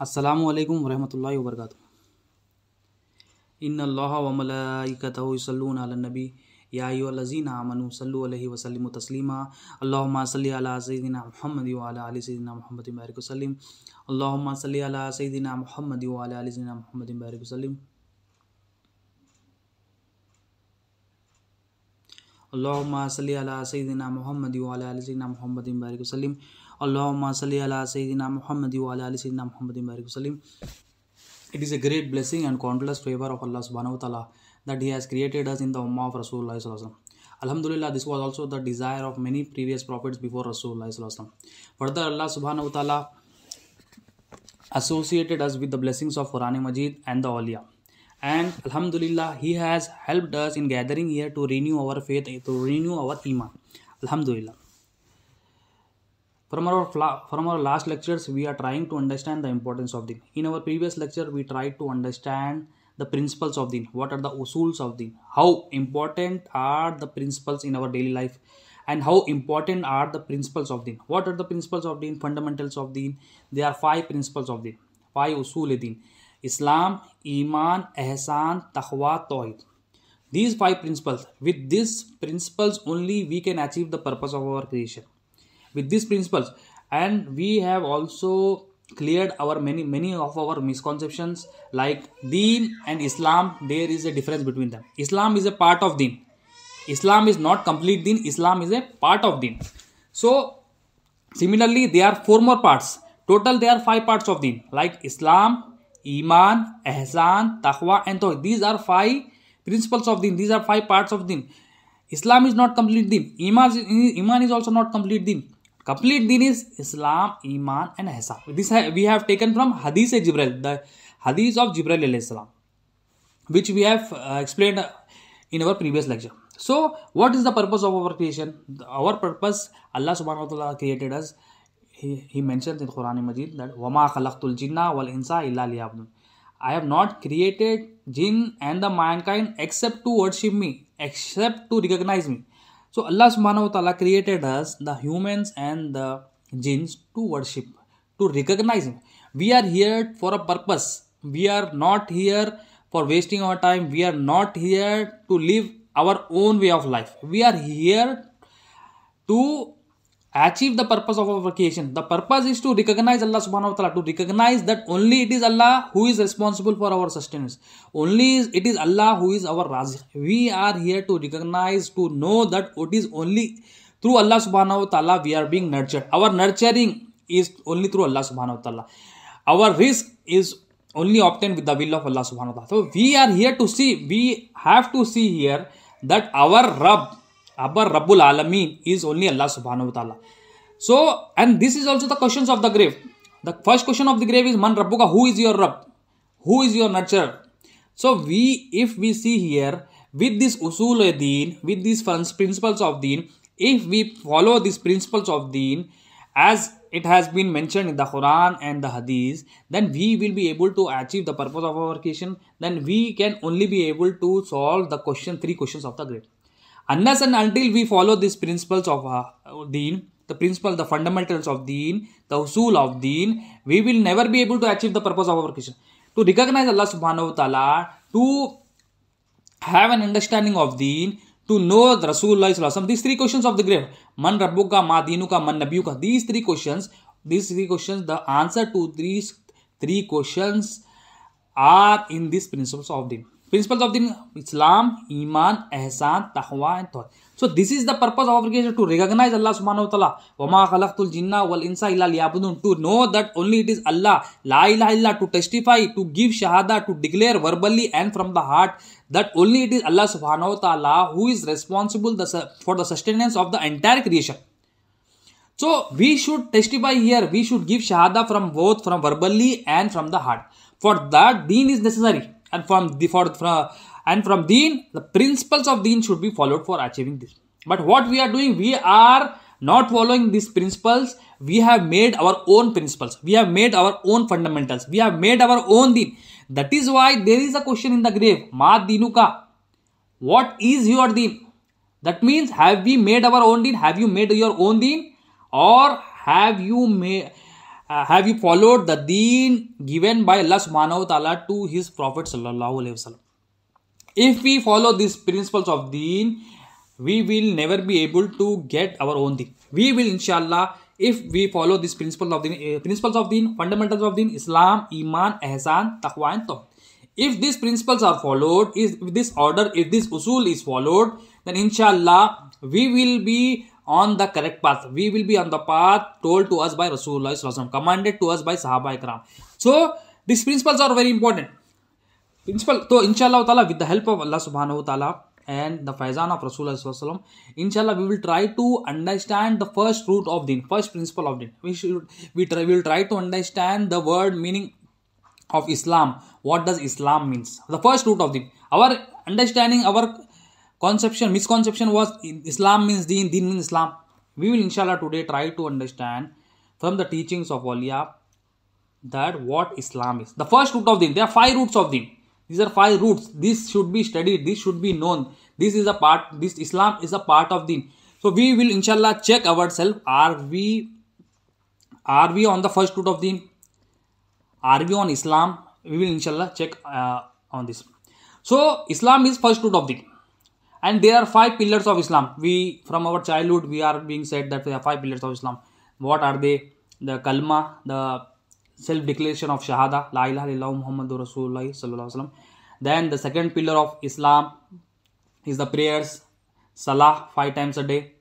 अस्सलामु अलैकुम वरहमतुल्लाहि वबरकातुहू। इन्नल्लाहा व मलाइकतहु युसल्लूना अलन नबी या अय्युहल्लज़ीना आमनू सल्लु अलैहि व सल्लिमु तस्लीमा। अल्लाहुम्मा सल्लि अला सय्यिदिना मुहम्मद व अला आलि सय्यिदिना मुहम्मद बारिक वसल्लिम। अल्लाहुम्मा सल्लि अला सय्यिदिना मुहम्मद व अला आलि सय्यिदिना मुहम्मद बारिक वसल्लिम। अल्लाहुम्मा सल्लि अला सय्यिदिना मुहम्मद व अला आलि सय्यिदिना मुहम्मद बारिक वसल्लिम। अल्लाहुम्मा सल्लि अला सय्यिदिना मुहम्मद व अला आलि सय्यिदिना मुहम्मद बारिक वसल्लिम। It is a great blessing and countless favor of Allah subhanahu wa ta'ala that He has created us in the Ummah of Rasulullah sallallahu alaihi wasallam. Alhamdulillah, this was also the desire of many previous prophets before Rasulullah sallallahu alaihi wasallam. Further, Allah subhanahu wa ta'ala associated us with the blessings of Quran Majid and the awliya. And Alhamdulillah, He has helped us in gathering here to renew our faith, to renew our iman. Alhamdulillah. From our last lectures, we are trying to understand the importance of Deen. In our previous lecture, we tried to understand the principles of Deen. What are the usuls of Deen? How important are the principles in our daily life? And how important are the principles of Deen? What are the principles of Deen? Fundamentals of Deen. There are 5 principles of Deen. 5 usul Deen. Islam, Iman, Ihsan, Taqwa, Tawhid. These 5 principles. With these principles only we can achieve the purpose of our creation. With these principles, and we have also cleared our many of our misconceptions like Deen and Islam. There is a difference between them. Islam is a part of Deen. Islam is not complete Deen. Islam is a part of Deen. So similarly, there are 4 more parts. Total there are 5 parts of Deen like Islam, Iman, Ihsan, Taqwa and Tawhid. These are 5 principles of Deen. These are 5 parts of Deen. Islam is not complete Deen. Iman is also not complete Deen. Complete Deen is Islam, Iman and Ihsan. This we have taken from Hadith Jibril, the Hadith of Jibril alayhi salam, which we have explained in our previous lecture. So, what is the purpose of our creation? Our purpose, Allah subhanahu wa ta'ala created us. He mentions in Quran Majid that وَمَا خَلَقْتُ الْجِنَّ وَالْإِنسَ إِلَّا لِيَعْبُدُونِ. I have not created jinn and the mankind except to worship me, except to recognize me. So Allah subhanahu wa ta'ala created us, the humans and the jinns, to worship, to recognize Him. We are here for a purpose. We are not here for wasting our time. We are not here to live our own way of life. We are here to achieve the purpose of our creation. The purpose is to recognize Allah subhanahu wa ta'ala, to recognize that only it is Allah who is responsible for our sustenance. Only it is Allah who is our Razik. We are here to recognize, to know that it is only through Allah subhanahu wa ta'ala we are being nurtured. Our nurturing is only through Allah subhanahu wa ta'ala. Our risk is only obtained with the will of Allah subhanahu wa ta'ala. So we are here to see, we have to see here that our Rabbul Alameen is only Allah subhanahu wa ta'ala. So, and this is also the questions of the grave. The first question of the grave is Man Rabbuka, who is your Rabb? Who is your nurturer? So if we see here, with this usul deen, with these principles of deen, if we follow these principles of deen as it has been mentioned in the Quran and the Hadith, then we will be able to achieve the purpose of our creation. Then we can only be able to solve the 3 questions of the grave. Unless and until we follow these principles of deen, the fundamentals of deen, the usul of deen, we will never be able to achieve the purpose of our creation. To recognize Allah subhanahu wa ta'ala, to have an understanding of deen, to know the Rasulullah sallallahu alaihi wasallam. These 3 questions of the grave, Man Rabbuka, Ma Dinuka, Man Nabiyuka. These 3 questions, the answer to these 3 questions are in these principles of deen. Principles of deen: Islam, Iman, Ihsan, Taqwa and Tawhid. So this is the purpose of our creation, to recognize Allah subhanahu wa ta'ala. وَمَا خَلَقْتُ الْجِنَّ وَالْإِنسَ إِلَّا لِيَعْبُدُونَ. To know that only it is Allah, La ilaha illa, to testify, to give shahada, to declare verbally and from the heart that only it is Allah subhanahu wa ta'ala who is responsible for the sustenance of the entire creation. So we should testify here, we should give shahada from both from verbally and from the heart. For that, deen is necessary. And from deen, the principles of deen should be followed for achieving this. But what we are doing, we are not following these principles. We have made our own principles. We have made our own fundamentals. We have made our own deen. That is why there is a question in the grave. Ma dinuka. What is your deen? That means, have we made our own deen? Have you made your own deen? Or have you made have you followed the deen given by Allah subhanahu wa ta'ala to his Prophet sallallahu alaihi wasallam? If we follow these principles of deen, we will never be able to get our own deen. We will, inshallah, if we follow these principles of deen, fundamentals of deen, Islam, Iman, Ihsan, Taqwa and Tawhid. If these principles are followed, if this order, if this usul is followed, then inshallah we will be on the correct path. We will be on the path told to us by Rasulullah sallallahu alaihi wasallam, commanded to us by Sahaba Ikram. So these principles are very important. So inshallah ta'ala, with the help of Allah subhanahu wa ta'ala and the faizan of Rasulullah sallallahu alaihi wasallam, inshallah we will try to understand the first root of deen, first principle of deen. We will try to understand the word meaning of Islam. What does Islam means? The first root of deen. Our understanding, our misconception was Islam means deen, deen means Islam. We will inshallah today try to understand from the teachings of awliya that what Islam is. The first root of deen. There are 5 roots of deen. These are 5 roots. This should be studied. This should be known. This is a part. This Islam is a part of deen. So we will inshallah check ourselves. Are we on the first root of deen? Are we on Islam? We will inshallah check on this. So Islam is first root of deen. And there are 5 pillars of Islam. From our childhood, we are being said that there are 5 pillars of Islam. What are they? The kalma, the self-declaration of Shahada, La ilaha illallah Muhammadur Rasulullah sallallahu alaihi wasallam. Then the second pillar of Islam is the prayers, Salah 5 times a day.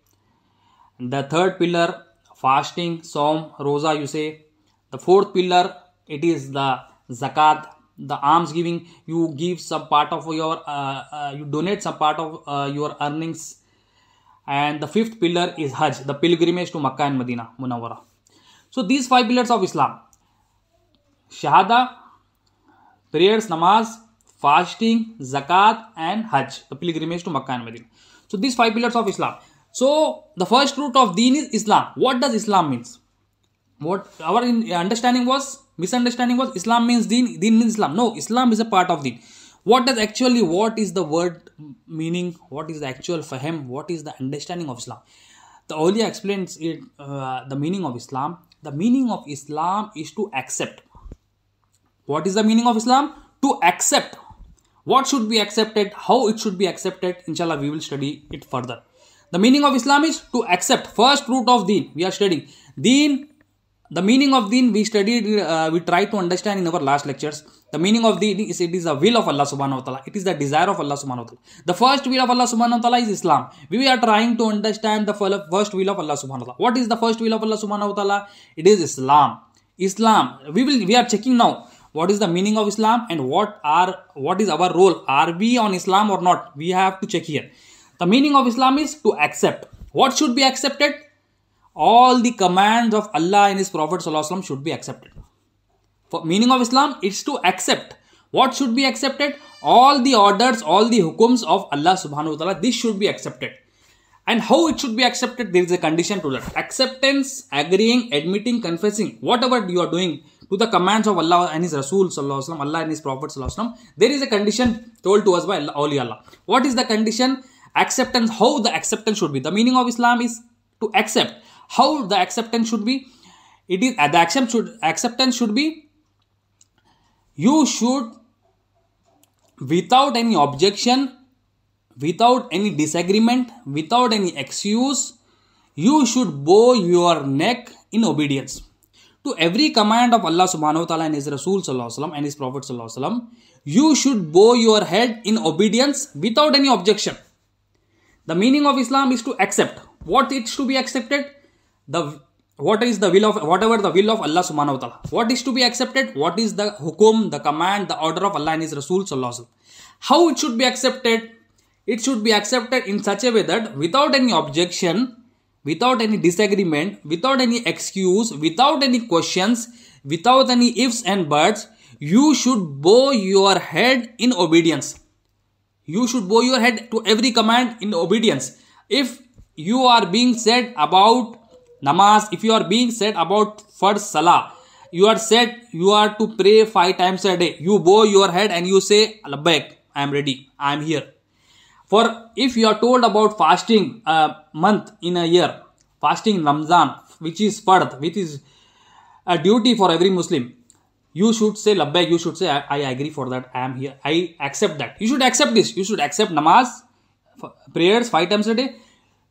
The third pillar, fasting, Saum, Roza you say. The fourth pillar, it is the Zakat, the alms giving. You give some part of your, you donate some part of your earnings. And the fifth pillar is Hajj, the pilgrimage to Makkah and Medina Munawwara. So these 5 pillars of Islam: Shahada, prayers, namaz, fasting, zakat and Hajj, the pilgrimage to Makkah and Medina. So these 5 pillars of Islam. So the first root of deen is Islam. What does Islam means? What our misunderstanding was Islam means deen, deen means Islam. No, Islam is a part of deen. What is the word meaning? What is the actual fahm? What is the understanding of Islam? The awliya explains it, the meaning of Islam. The meaning of Islam is to accept. What is the meaning of Islam? To accept. What should be accepted? How it should be accepted? Inshallah, we will study it further. The meaning of Islam is to accept. First root of deen. We are studying. Deen. The meaning of deen we studied, we tried to understand in our last lectures. The meaning of deen is it is the will of Allah subhanahu wa ta'ala. It is the desire of Allah subhanahu wa ta'ala. The first will of Allah subhanahu wa ta'ala is Islam. We are trying to understand the first will of Allah subhanahu wa ta'ala. What is the first will of Allah subhanahu wa ta'ala? It is Islam. Islam. We are checking now. What is the meaning of Islam and what is our role? Are we on Islam or not? We have to check here. The meaning of Islam is to accept. What should be accepted? All the commands of Allah and His Prophet ﷺ should be accepted. For meaning of Islam is to accept. What should be accepted? All the orders, all the hukums of Allah subhanahu wa ta'ala, this should be accepted. And how it should be accepted? There is a condition to that. Acceptance, agreeing, admitting, confessing, whatever you are doing to the commands of Allah and His Rasul sallallahu alaihi wasallam, Allah and His Prophet sallallahu alaihi wasallam, there is a condition told to us by Allah. What is the condition? Acceptance. How the acceptance should be? The meaning of Islam is to accept. How the acceptance should be? It is the acceptance should be, you should, without any objection, without any disagreement, without any excuse, you should bow your neck in obedience to every command of Allah subhanahu wa ta'ala and His Rasul sallallahu alaihi wasallam and His Prophet sallallahu alaihi wasallam. You should bow your head in obedience without any objection. The meaning of Islam is to accept. What is to be accepted? What is the will of, whatever the will of Allah subhanahu wa ta'ala. What is to be accepted? What is the hukum, the command, the order of Allah and His Rasul sallallahu alaihi wasallam. How it should be accepted? It should be accepted in such a way that without any objection, without any disagreement, without any excuse, without any questions, without any ifs and buts, you should bow your head in obedience. You should bow your head to every command in obedience. If you are being said about namaz, if you are being said about first salah, you are said you are to pray 5 times a day. You bow your head and you say, Labbaik, I am ready, I am here. For if you are told about fasting a month in a year, fasting Ramzan, which is fard, which is a duty for every Muslim. You should say labbaik, you should say I agree for that, I am here, I accept that. You should accept this. You should accept namaz, prayers 5 times a day.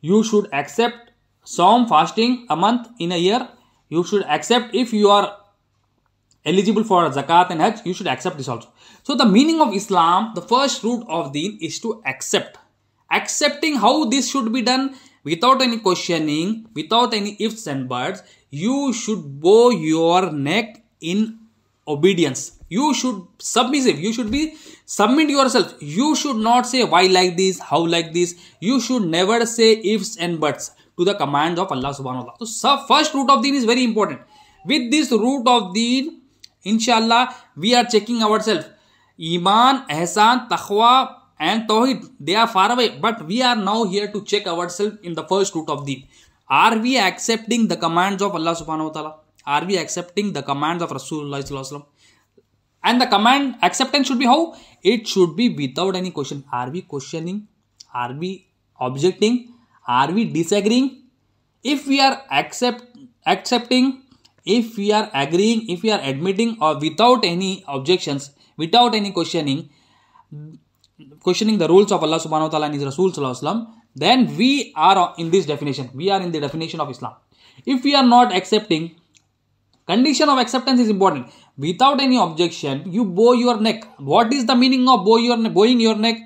You should accept Saum, fasting a month in a year. You should accept, if you are eligible for zakat and hajj, you should accept this also. So the meaning of Islam, the first root of deen is to accept. Accepting how this should be done without any questioning, without any ifs and buts. You should bow your neck in obedience. You should submissive. You should be submit yourself. You should not say why like this, how like this. You should never say ifs and buts to the commands of Allah subhanahu wa ta'ala. So first root of deen is very important. With this root of deen, inshallah, we are checking ourselves. Iman, Ihsan, Taqwa and Tawheed, they are far away. But we are now here to check ourselves in the first root of deen. Are we accepting the commands of Allah subhanahu wa ta'ala? Are we accepting the commands of Rasulullah sallallahu alaihi wasallam? And the command acceptance should be how? It should be without any question. Are we questioning? Are we objecting? Are we disagreeing? If we are accepting, if we are agreeing, if we are admitting, or without any objections, without any questioning the rules of Allah subhanahu wa ta'ala and His Rasul sallallahu alaihi wasallam, then we are in this definition. We are in the definition of Islam. If we are not accepting, condition of acceptance is important. Without any objection, you bow your neck. What is the meaning of bowing your neck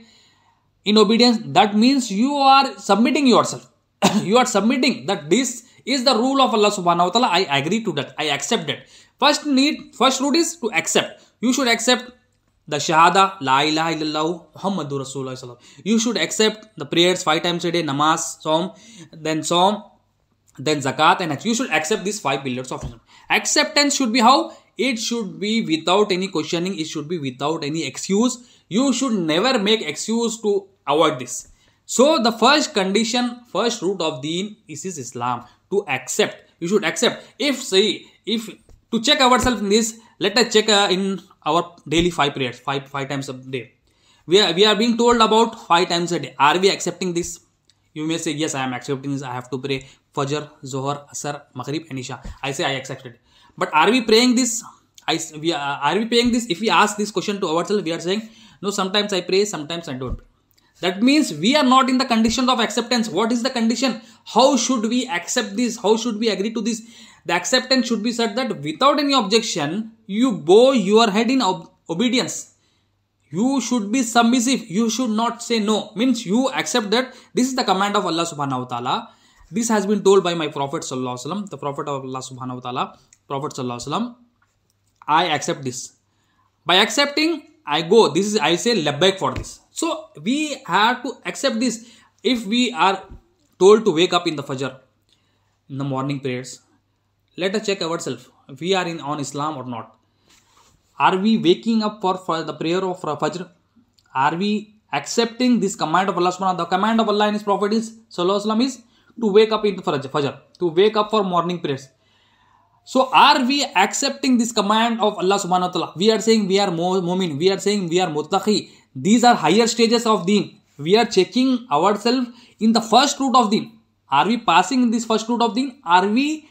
in obedience? That means you are submitting yourself. You are submitting that this is the rule of Allah subhanahu wa ta'ala. I agree to that. I accept that. First root is to accept. You should accept the Shahada, La ilaha illallah, Muhammadur Rasulullah. You should accept the prayers 5 times a day, namaz, Saum, then zakat and hajj. You should accept these 5 pillars of Islam. Acceptance should be how? It should be without any questioning. It should be without any excuse. You should never make excuse to avoid this. So the first condition, first root of deen is Islam. To accept. You should accept. If to check ourselves in this, let us check in our daily 5 prayers, 5 times a day. We are being told about 5 times a day. Are we accepting this? You may say, yes, I am accepting this. I have to pray Fajr, Zohar, Asr, Maghrib and Isha. I say I accepted. But are we praying this? Are we praying this? If we ask this question to ourselves, we are saying, no, sometimes I pray, sometimes I don't pray. That means we are not in the condition of acceptance. What is the condition? How should we accept this? How should we agree to this? The acceptance should be said that without any objection, you bow your head in obedience. You should be submissive. You should not say no. Means you accept that this is the command of Allah subhanahu wa ta'ala. This has been told by my Prophet sallallahu alaihi wasallam, the Prophet of Allah subhanahu wa ta'ala, Prophet sallallahu alaihi wasallam. I accept this. By accepting, I go. I say labbaik for this. So we have to accept this. If we are told to wake up in the Fajr, in the morning prayers, let us check ourselves. If we are on Islam or not. Are we waking up for the prayer of Fajr? Are we accepting this command of Allah subhanahu wa ta'ala? The command of Allah and His Prophet is sallallahu alaihi wasallam is to wake up in the Fajr, to wake up for morning prayers. So are we accepting this command of Allah subhanahu wa ta'ala? We are saying we are mu'min. We are saying we are muttaqi. These are higher stages of deen. We are checking ourselves in the first root of deen. Are we passing in this first root of deen? Are we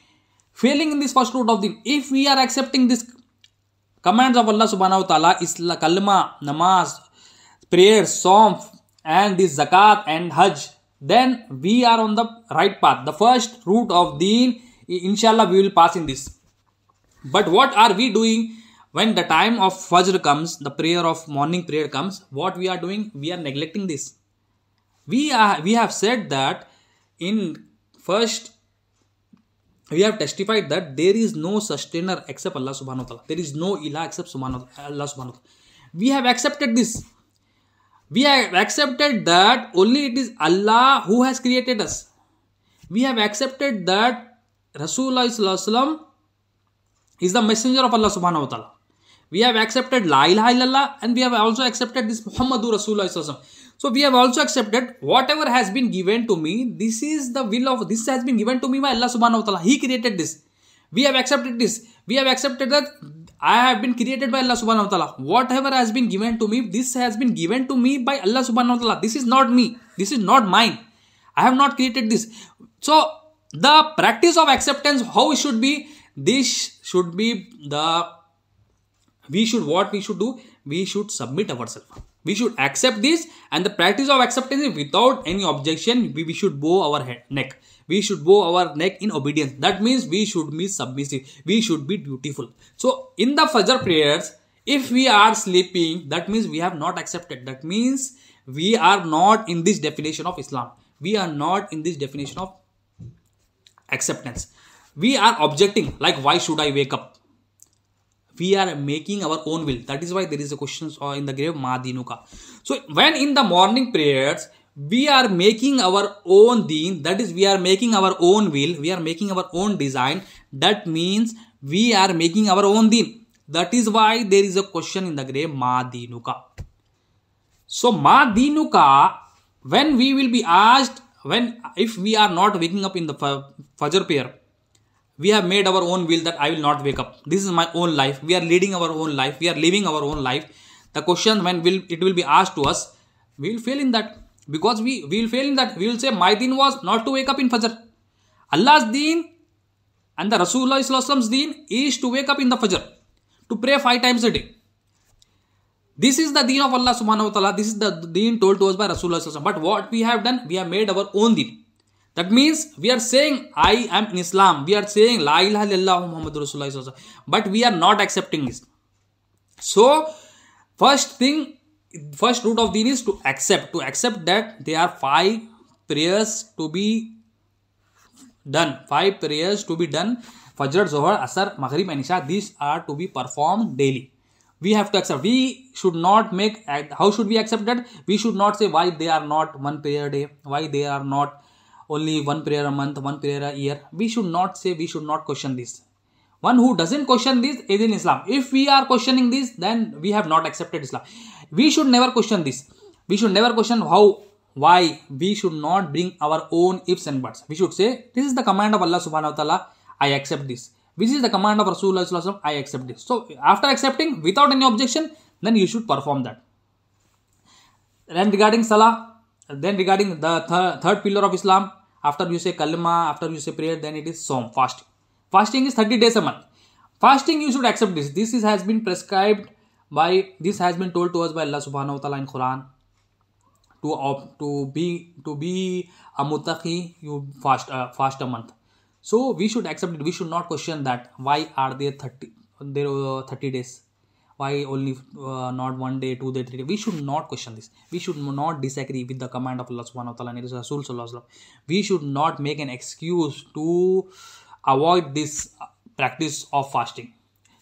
failing in this first root of deen? If we are accepting this commands of Allah subhanahu wa ta'ala, Islam, kalma, namaz, prayers, saum and this zakat and hajj, then we are on the right path. The first root of deen, inshallah we will pass in this. But what are we doing when the time of Fajr comes, the prayer of morning prayer comes? What we are doing? We are neglecting this. We have said that in first, we have testified that there is no sustainer except Allah subhanahu wa ta'ala. There is no ilah except Allah subhanahu wa ta'ala. We have accepted this. We have accepted that only it is Allah who has created us. We have accepted that Rasulullah sallallahu alaihi wasallam is the messenger of Allah subhanahu wa ta'ala. We have accepted La ilaha illallah and we have also accepted this Muhammadur Rasulullah sallallahu alaihi wasallam. So we have also accepted whatever has been given to me, this is the will of, this has been given to me by Allah subhanahu wa ta'ala. He created this. We have accepted this. We have accepted that I have been created by Allah subhanahu wa ta'ala. Whatever has been given to me, this has been given to me by Allah subhanahu wa ta'ala. This is not me. This is not mine. I have not created this. So the practice of acceptance, how it should be, this should be the, we should, what we should do, we should submit ourselves. We should accept this, and the practice of acceptance is without any objection. We should bow our neck. We should bow our neck in obedience. That means we should be submissive. We should be dutiful. So in the Fajr prayers, if we are sleeping, that means we have not accepted. That means we are not in this definition of Islam. We are not in this definition of acceptance. We are objecting, like, why should I wake up? We are making our own will. That is why there is a question in the grave, Ma Dinuka. So when in the morning prayers, we are making our own deen, that is, we are making our own will, we are making our own design. That means we are making our own deen. That is why there is a question in the grave, Ma Dinuka. So Ma Dinuka, when we will be asked, if we are not waking up in the Fajr prayer, we have made our own will that I will not wake up. This is my own life. We are leading our own life. We are living our own life. The question when it will be asked to us, we will fail in that. Because we will fail in that. We will say, my deen was not to wake up in Fajr. Allah's deen and the Rasulullah's deen is to wake up in the Fajr. To pray 5 times a day. This is the deen of Allah subhanahu wa ta'ala. This is the deen told to us by Rasulullah. But what we have done, we have made our own deen. That means we are saying, I am in Islam. We are saying, La ilaha illallah Muhammadur Rasulullah. But we are not accepting this. So, first root of deen is to accept. To accept that there are 5 prayers to be done. 5 prayers to be done. Fajr, Zohar, Asar, Maghrib and Isha. These are to be performed daily. We have to accept. We should not make, how should we accept that? We should not say why they are not 1 prayer a day. Why they are not only 1 prayer a month, 1 prayer a year. We should not say, we should not question this. One who doesn't question this is in Islam. If we are questioning this, then we have not accepted Islam. We should never question this. We should never question why. We should not bring our own ifs and buts. We should say, this is the command of Allah subhanahu wa ta'ala, I accept this. This is the command of Rasulullah, I accept this. So after accepting without any objection, then you should perform that. Then regarding Salah, then regarding the third pillar of Islam, after you say kalma, after you say prayer, then it is Saum, fasting. Fasting is 30 days a month. Fasting, you should accept this. This has been prescribed by, this has been told to us by Allah subhanahu wa ta'ala in Quran. To be a muttaqi, you fast a month. So we should accept it. We should not question that. Why are there 30 days? Why only not 1 day, 2 days, 3 days? We should not question this. We should not disagree with the command of Allah subhanahu wa ta'ala and His Rasul sallallahu alaihi wasallam. We should not make an excuse to avoid this practice of fasting.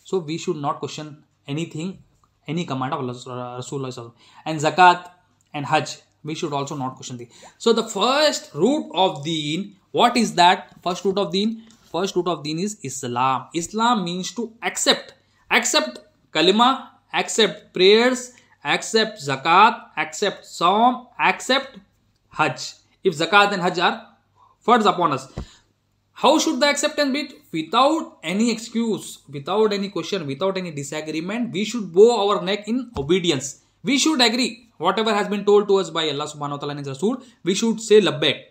So we should not question anything, any command of Allah Rasulullah sallallahu alaihi wasallam. And zakat and hajj, we should also not question this. So the first root of deen, what is that? First root of deen? First root of deen is Islam. Islam means to accept. Accept kalima, accept prayers, accept zakat, accept saum, accept hajj. If zakat and hajj are farz upon us. How should the acceptance be? Without any excuse, without any question, without any disagreement, we should bow our neck in obedience. We should agree. Whatever has been told to us by Allah subhanahu wa ta'ala and His Rasul, we should say labbaik.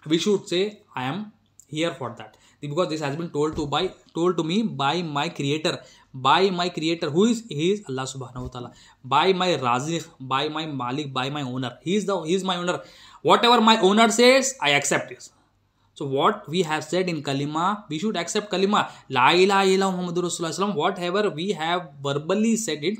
We should say, I am here for that. Because this has been told to me by my creator. By my creator. Who is? He is Allah subhanahu wa ta'ala. By my Raziq, by my Malik, by my owner. He is my owner. Whatever my owner says, I accept it. So what we have said in kalima, we should accept kalima. La ilaha illallah Muhammadur Rasulullah. Whatever we have verbally said it,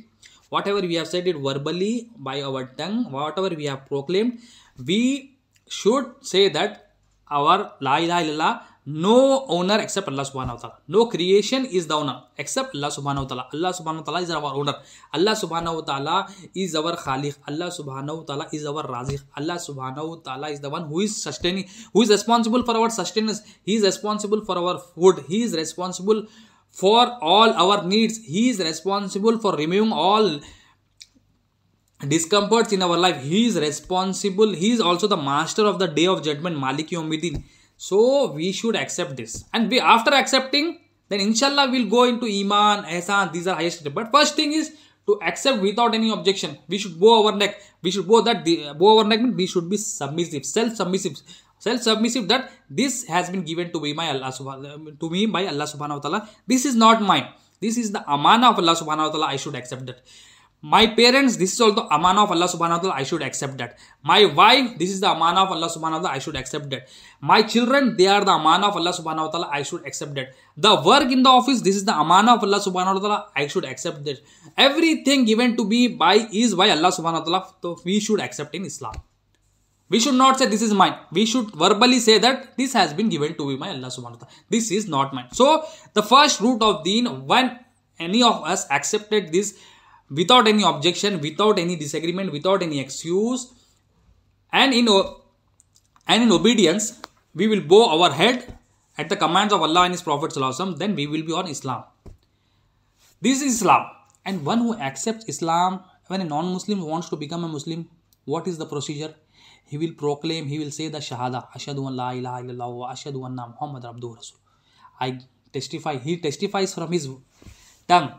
whatever we have said it verbally by our tongue, whatever we have proclaimed, we should say that our La ilaha illallah, no owner except Allah subhanahu wa ta'ala. No creation is the owner except Allah subhanahu wa ta'ala. Allah subhanahu wa ta'ala is our owner. Allah subhanahu wa ta'ala is our khaliq. Allah subhanahu wa ta'ala is our raziq. Allah subhanahu wa ta'ala is the one who is sustaining, who is responsible for our sustenance. He is responsible for our food. He is responsible for all our needs. He is responsible for removing all discomforts in our life. He is responsible. He is also the master of the day of judgment, Maliki Yawmiddin. So we should accept this. And after accepting, then inshallah we'll go into Iman, Ihsan. These are highest steps. But first thing is to accept without any objection. We should bow our neck. We should bow our neck means we should be submissive, self-submissive. Self-submissive, that this has been given to me by Allah subhanahu wa ta'ala. This is not mine. This is the amana of Allah subhanahu wa ta'ala. I should accept that. My parents, this is also amana of Allah subhanahu wa ta'ala. I should accept that. My wife, this is the amana of Allah subhanahu wa ta'ala. I should accept that. My children, they are the amana of Allah subhanahu wa ta'ala. I should accept that. The work in the office, this is the amana of Allah subhanahu wa ta'ala. I should accept that. Everything given to me is by Allah subhanahu wa ta'ala. So we should accept in Islam. We should not say this is mine. We should verbally say that this has been given to me by Allah subhanahu wa ta'ala. This is not mine. So the first root of deen, when any of us accepted this without any objection, without any disagreement, without any excuse, and in obedience, we will bow our head at the commands of Allah and His Prophet sallallahu alaihi wasallam, then we will be on Islam. This is Islam. And one who accepts Islam, when a non-Muslim wants to become a Muslim, what is the procedure? He will proclaim, he will say the Shahada, Ashhadu an la ilaha illallah wa ashhadu anna Muhammad abduhu rasul. I testify. He testifies from his tongue.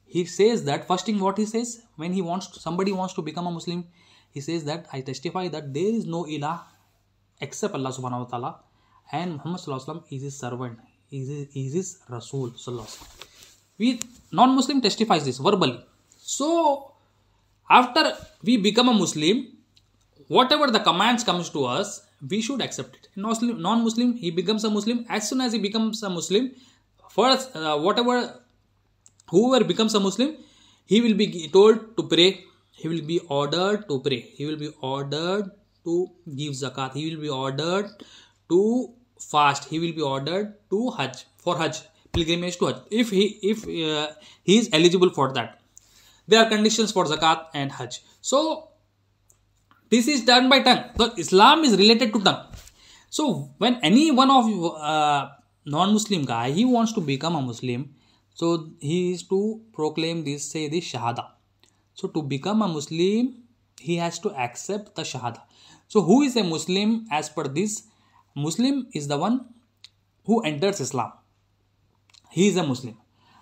He says that, first thing what he says, when somebody wants to become a Muslim, he says that I testify that there is no ilah except Allah subhanahu wa ta'ala, and Muhammad sallallahu alaihi wasallam is his servant, is his Rasul sallallahu alaihi wasallam. We non-Muslim testifies this verbally. So after we become a Muslim, whatever the commands comes to us, we should accept it. Non-Muslim, he becomes a Muslim. As soon as he becomes a Muslim, first whoever becomes a Muslim, he will be told to pray. He will be ordered to pray. He will be ordered to give zakat. He will be ordered to fast. He will be ordered to Hajj, pilgrimage to Hajj. If he is eligible for that, there are conditions for zakat and Hajj. So this is done by tongue. So Islam is related to tongue. So when any one of non-Muslim guy, he wants to become a Muslim, so he is to proclaim this, say this Shahada. So to become a Muslim, he has to accept the Shahada. So who is a Muslim as per this? Muslim is the one who enters Islam. He is a Muslim.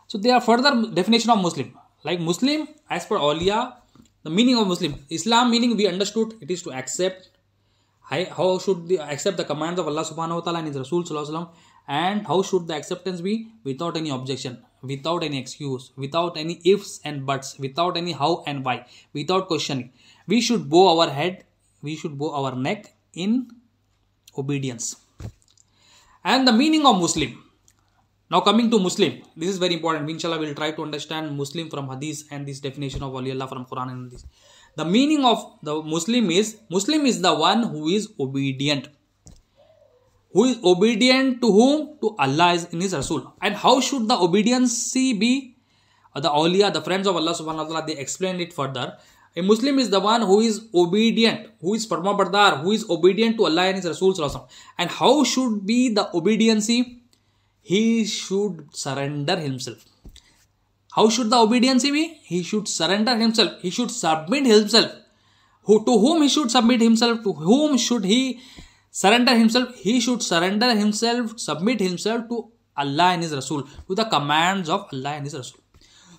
So there are further definition of Muslim. Like Muslim, as per Awliya, the meaning of Muslim, Islam meaning we understood, it is to accept. How should we accept the commands of Allah subhanahu wa ta'ala and His Rasul sallallahu alaihi wasallam, and how should the acceptance be? Without any objection, without any excuse, without any ifs and buts, without any how and why, without questioning. We should bow our head, we should bow our neck in obedience. And the meaning of Muslim. Now coming to Muslim, this is very important. Inshallah, we will try to understand Muslim from Hadith and this definition of Waliullah from Quran and Hadith. The meaning of the Muslim is the one who is obedient. Who is obedient to whom? To Allah in His Rasul. And how should the obedience be? The awliya, the friends of Allah subhanahu wa ta'ala, they explain it further. A Muslim is the one who is obedient, who is parmabardar, who is obedient to Allah and His Rasul sallallahu alaihi wasallam. And how should be the obedience? He should surrender himself. How should the obedience be? He should surrender himself. He should submit himself. To whom he should submit himself? To whom should he surrender himself? He should surrender himself, submit himself to Allah and His Rasul, to the commands of Allah and His Rasul.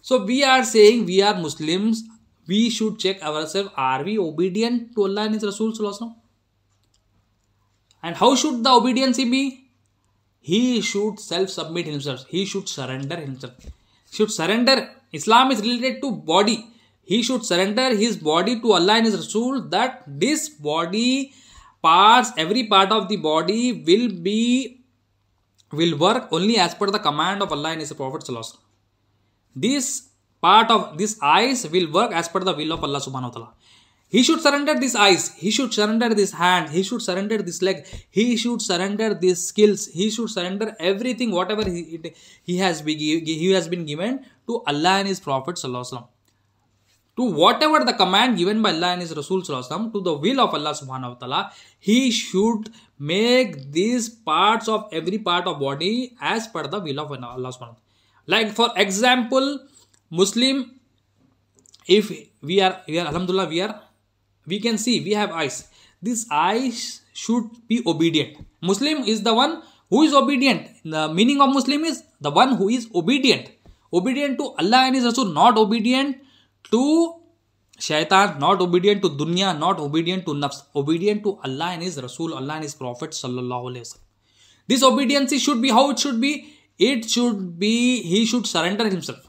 So we are saying we are Muslims. We should check ourselves. Are we obedient to Allah and His Rasul sallallahu alaihi wasallam? And how should the obedience be? He should self-submit himself. He should surrender himself. He should surrender. Islam is related to body. He should surrender his body to Allah and His Rasul, that this body parts, every part of the body will work only as per the command of Allah and His Prophet sallallahu alaihi wasallam. This part of this eyes will work as per the will of Allah subhanahu wa ta'ala. He should surrender these eyes, he should surrender this hand, he should surrender this leg, he should surrender these skills, he should surrender everything, whatever he has been given to Allah and His Prophet sallallahu alaihi wasallam. To whatever the command given by Allah and His Rasul sallallahu alaihi wasallam, to the will of Allah subhanahu wa ta'ala, he should make these parts of every part of body as per the will of Allah subhanahu wa ta'ala. Like for example, Muslim, if we are alhamdulillah, we can see, we have eyes. These eyes should be obedient. Muslim is the one who is obedient. The meaning of Muslim is the one who is obedient. Obedient to Allah and His Rasul, not obedient to Shaitan, not obedient to dunya, not obedient to nafs, obedient to Allah and His Rasul, Allah and His Prophet sallallahu alaihi wasallam. This obedience should be how it should be. It should be he should surrender himself.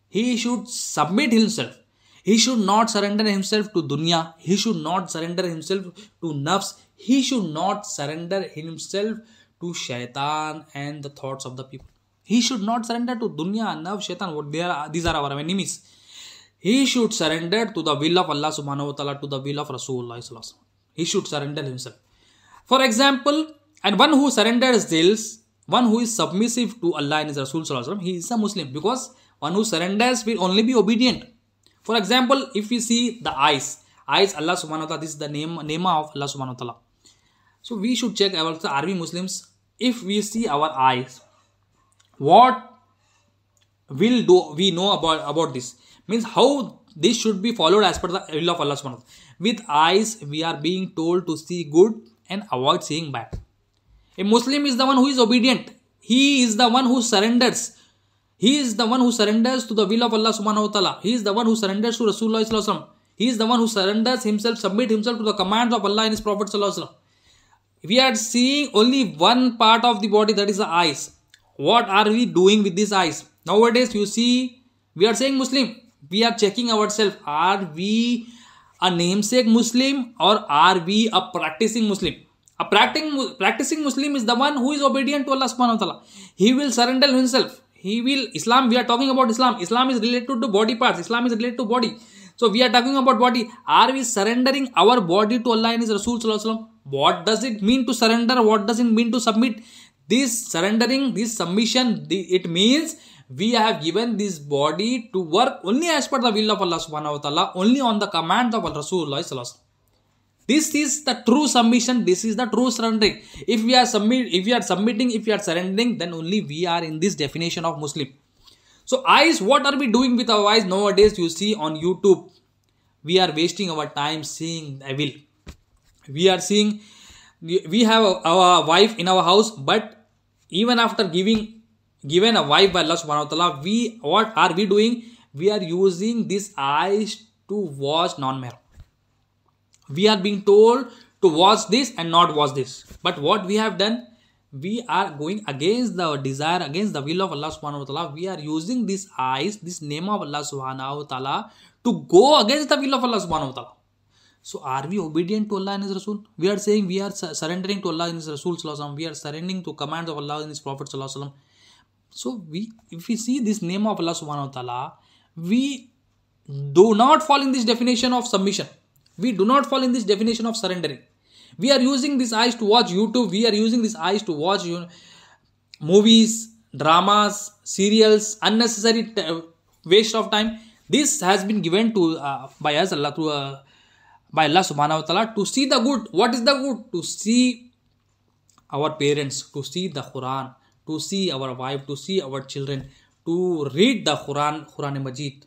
He should submit himself. He should not surrender himself to dunya. He should not surrender himself to nafs. He should not surrender himself to shaitan and the thoughts of the people. He should not surrender to dunya, nafs, shaitan. These are our enemies. He should surrender to the will of Allah subhanahu wa ta'ala, to the will of Rasulullah sallallahu alaihi wasallam. He should surrender himself. For example, and one who surrenders this, one who is submissive to Allah and His Rasul sallallahu alaihi wasallam, he is a Muslim, because one who surrenders will only be obedient. For example, if we see the eyes Allah subhanahu wa ta'ala, this is the name of Allah subhanahu wa ta'ala. So we should check ourselves, are we Muslims? If we see our eyes, what will do we know about this? Means how this should be followed as per the will of Allah subhanahu wa ta'ala. With eyes, we are being told to see good and avoid seeing bad. A Muslim is the one who is obedient. He is the one who surrenders. He is the one who surrenders to the will of Allah subhanahu wa ta'ala. He is the one who surrenders to Rasulullah sallallahu alaihi wasallam. He is the one who surrenders himself, submit himself to the commands of Allah and His Prophet sallallahu alaihi wasallam. We are seeing only one part of the body, that is the eyes. What are we doing with these eyes? Nowadays, you see, we are saying Muslim. We are checking ourselves. Are we a namesake Muslim or are we a practicing Muslim? A practicing Muslim is the one who is obedient to Allah subhanahu wa ta'ala. He will surrender himself. He will, Islam, we are talking about Islam. Islam is related to body parts. Islam is related to body. So we are talking about body. Are we surrendering our body to Allah and His Rasul sallallahu alaihi wasallam? What does it mean to surrender? What does it mean to submit? This surrendering, this submission, it means we have given this body to work only as per the will of Allah subhanahu wa ta'ala, only on the command of Rasulullah sallallahu alaihi wasallam. This is the true submission. This is the true surrendering. If we are submitting, if we are surrendering, then only we are in this definition of Muslim. So eyes, what are we doing with our eyes nowadays? You see on YouTube, we are wasting our time seeing evil. We are seeing, we have our wife in our house, but even after given a wife by Allah subhanahu wa ta'ala, what are we doing? We are using these eyes to watch non-mahram. We are being told to watch this and not watch this. But what we have done, we are going against the desire, against the will of Allah subhanahu wa ta'ala. We are using these eyes, this name of Allah subhanahu wa ta'ala, to go against the will of Allah subhanahu wa ta'ala. So are we obedient to Allah and His Rasul? We are saying we are surrendering to Allah and His Rasul sallallahu alaihi wasallam. We are surrendering to commands of Allah and His Prophet sallallahu alaihi wasallam. So if we see this name of Allah subhanahu wa ta'ala, we do not fall in this definition of submission. We do not fall in this definition of surrendering. We are using these eyes to watch YouTube. We are using these eyes to watch movies, dramas, serials, unnecessary waste of time. This has been given to by us, Allah, by Allah subhanahu wa ta'ala, to see the good. What is the good? To see our parents, to see the Quran, to see our wife, to see our children, to read the Quran Majid.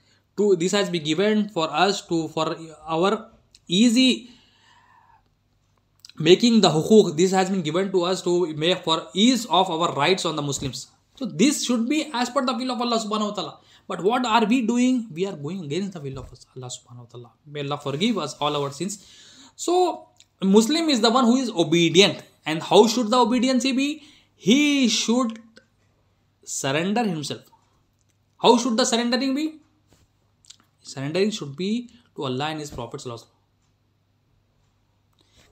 This has been given for us for our easy making the hukuk. This has been given to us to make for ease of our rights on the Muslims. So this should be as per the will of Allah subhanahu wa ta'ala. But what are we doing? We are going against the will of Allah subhanahu wa ta'ala. May Allah forgive us all our sins. So Muslim is the one who is obedient. And how should the obedience be? He should surrender himself. How should the surrendering be? Surrendering should be to Allah and His Prophet sallallahu alaihi wasallam.